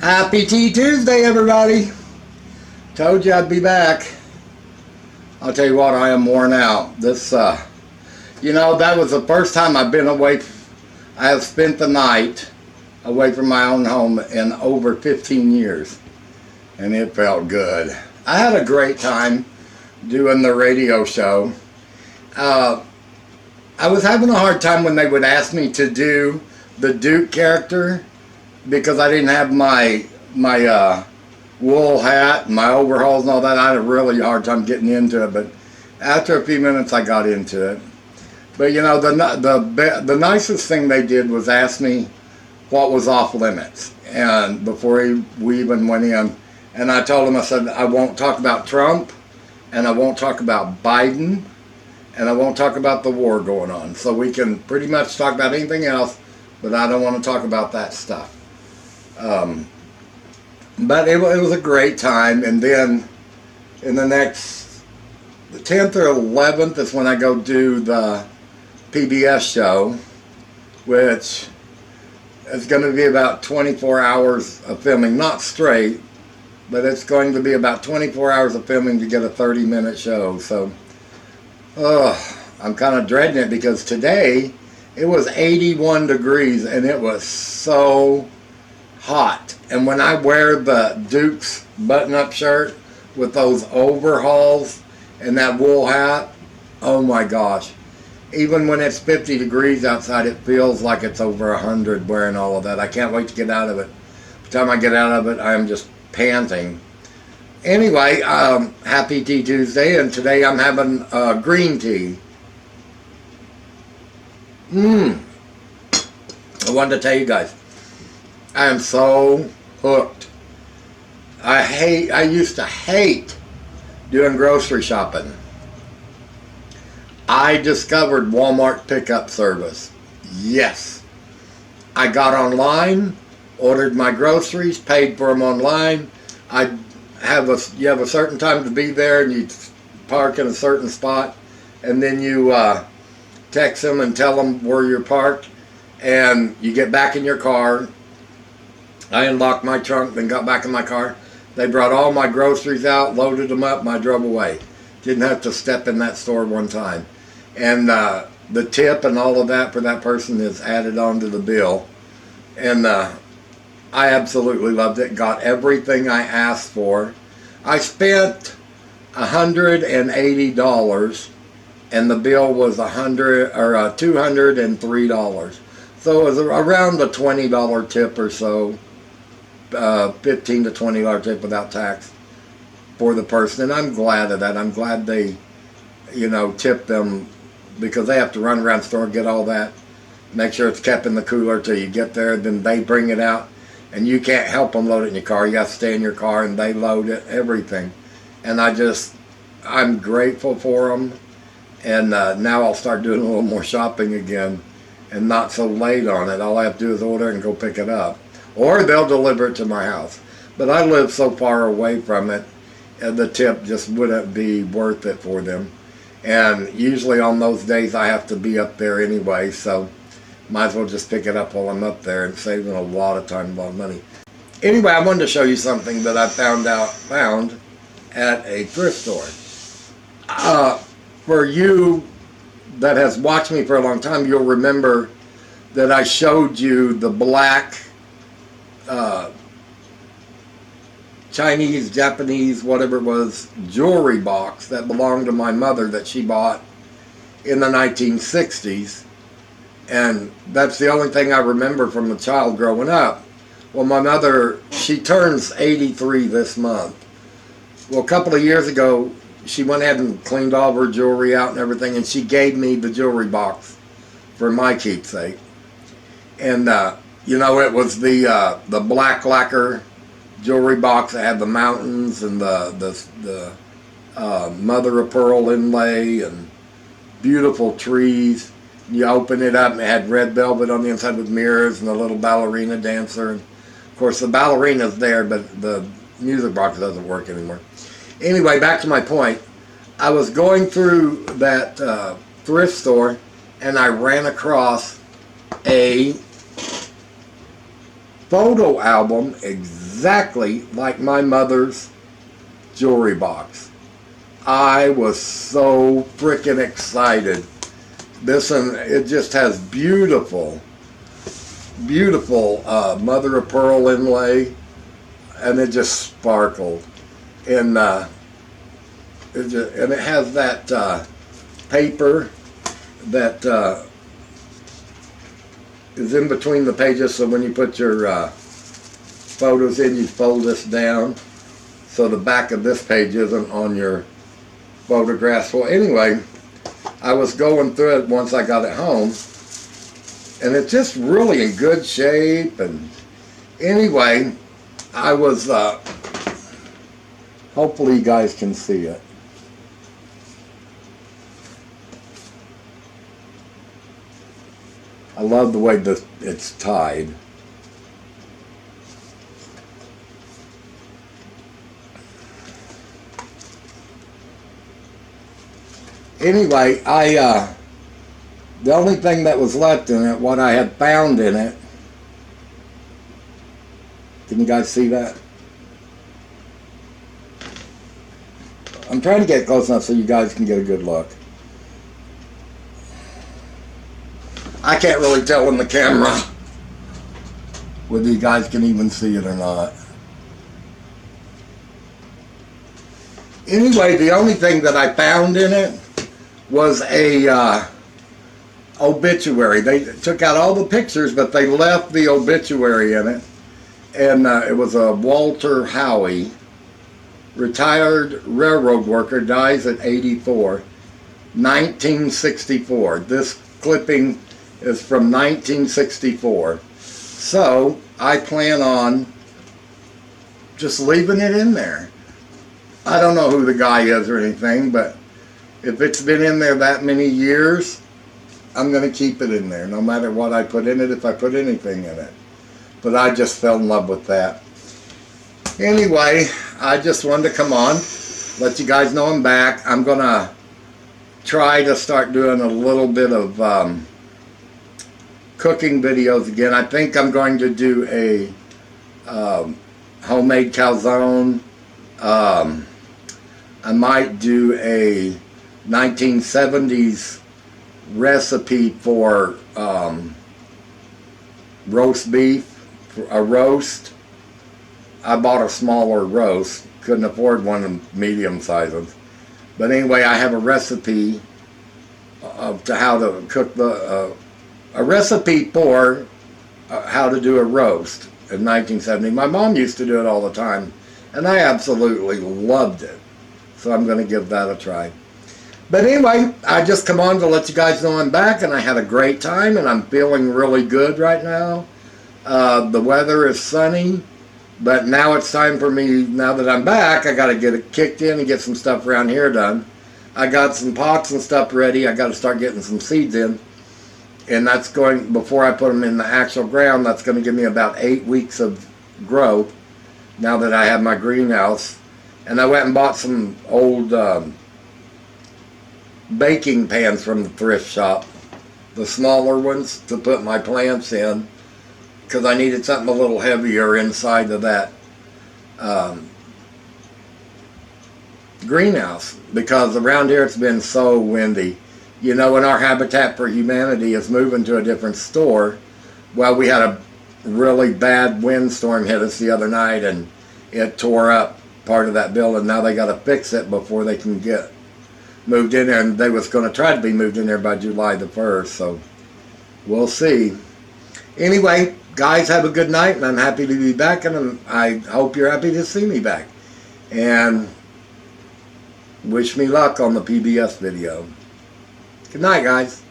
Happy Tea Tuesday, everybody. Told you I'd be back. I'll tell you what, I am worn out. That was the first time I've been away. I have spent the night away from my own home in over 15 years. And it felt good. I had a great time doing the radio show. I was having a hard time when they would ask me to do the Duke character because I didn't have my wool hat, my overalls and all that. I had a really hard time getting into it, but after a few minutes I got into it. But you know, the nicest thing they did was ask me what was off limits, and before we even went in, and I told them, I said, I won't talk about Trump, and I won't talk about Biden, and I won't talk about the war going on. So we can pretty much talk about anything else, but I don't want to talk about that stuff. But it was a great time. And then in the 10th or 11th is when I go do the PBS show, which is going to be about 24 hours of filming, not straight, but it's going to be about 24 hours of filming to get a 30-minute show. So I'm kind of dreading it because today it was 81 degrees and it was so hot. And when I wear the Duke's button-up shirt with those overalls and that wool hat, oh my gosh. Even when it's 50 degrees outside, it feels like it's over 100 wearing all of that. I can't wait to get out of it. By the time I get out of it, I'm just panting. Anyway, happy Tea Tuesday, and today I'm having green tea. I wanted to tell you guys, I am so hooked. I used to hate doing grocery shopping. I discovered Walmart pickup service. Yes. I got online, ordered my groceries, paid for them online. You have a certain time to be there, and you park in a certain spot, and then you text them and tell them where you're parked, and you get back in your car. I unlocked my trunk, then got back in my car. They brought all my groceries out, loaded them up, and I drove away. Didn't have to step in that store one time. And the tip and all of that for that person is added onto the bill. And I absolutely loved it. Got everything I asked for. I spent $180, and the bill was $203. So it was around a $20 tip or so, $15 to $20 tip without tax for the person. And I'm glad of that. I'm glad they, tip them, because they have to run around the store and get all that, make sure it's kept in the cooler till you get there. Then they bring it out, and you can't help them load it in your car. You got to stay in your car, and they load it, everything. And I'm grateful for them. And now I'll start doing a little more shopping again, and not so late on it. All I have to do is order and go pick it up, or they'll deliver it to my house. But I live so far away from it, and the tip just wouldn't be worth it for them. And usually on those days I have to be up there anyway, so might as well just pick it up while I'm up there and saving a lot of time, a lot of money. Anyway, I wanted to show you something that I found at a thrift store. For you that has watched me for a long time, you'll remember that I showed you the black Chinese, Japanese, whatever it was, jewelry box that belonged to my mother that she bought in the 1960s. And that's the only thing I remember from a child growing up. Well, my mother, she turns 83 this month. Well, a couple of years ago, she went ahead and cleaned all of her jewelry out and everything, and she gave me the jewelry box for my keepsake. And, it was the black lacquer jewelry box that had the mountains and the mother of pearl inlay and beautiful trees. You open it up and it had red velvet on the inside with mirrors and a little ballerina dancer. And of course the ballerina's there, but the music box doesn't work anymore. Anyway, back to my point. I was going through that thrift store, and I ran across a photo album exactly like my mother's jewelry box. I was so freaking excited. This one, it just has beautiful, beautiful mother of pearl inlay, and it just sparkled. And it has that paper that is in between the pages, so when you put your photos in, you fold this down so the back of this page isn't on your photographs. Well, anyway, I was going through it once I got it home, and it's just really in good shape. And anyway, I was hopefully you guys can see it. I love the way it's tied. Anyway, the only thing that was left in it, what I had found in it, can you guys see that? I'm trying to get close enough so you guys can get a good look. I can't really tell in the camera whether you guys can even see it or not. Anyway, the only thing that I found in it was a obituary. They took out all the pictures, but they left the obituary in it. And it was a Walter Howie, retired railroad worker, dies at 84, 1964. This clipping is from 1964. So I plan on just leaving it in there. I don't know who the guy is or anything, but if it's been in there that many years, I'm going to keep it in there, no matter what I put in it, if I put anything in it. But I just fell in love with that. Anyway, I just wanted to come on, let you guys know I'm back. I'm going to try to start doing a little bit of cooking videos again. I think I'm going to do a homemade calzone. I might do a 1970s recipe for roast beef, a roast. I bought a smaller roast, couldn't afford one of medium sizes. But anyway, I have a recipe to how to cook a recipe for how to do a roast in 1970. My mom used to do it all the time, and I absolutely loved it. So I'm going to give that a try. But anyway, I just come on to let you guys know I'm back, and I had a great time, and I'm feeling really good right now. The weather is sunny, but now it's time for me, now that I'm back, I got to get it kicked in and get some stuff around here done. I got some pots and stuff ready. I got to start getting some seeds in. And that's going, before I put them in the actual ground, that's going to give me about 8 weeks of growth now that I have my greenhouse. And I went and bought some old baking pans from the thrift shop, the smaller ones, to put my plants in, because I needed something a little heavier inside of that greenhouse, because around here it's been so windy. You know, when our Habitat for Humanity is moving to a different store, well, we had a really bad windstorm hit us the other night, and it tore up part of that building. Now they got to fix it before they can get moved in there, and they was going to try to be moved in there by July the 1st, so we'll see. Anyway, guys, have a good night, and I'm happy to be back, and I hope you're happy to see me back. And wish me luck on the PBS video. Good night, guys.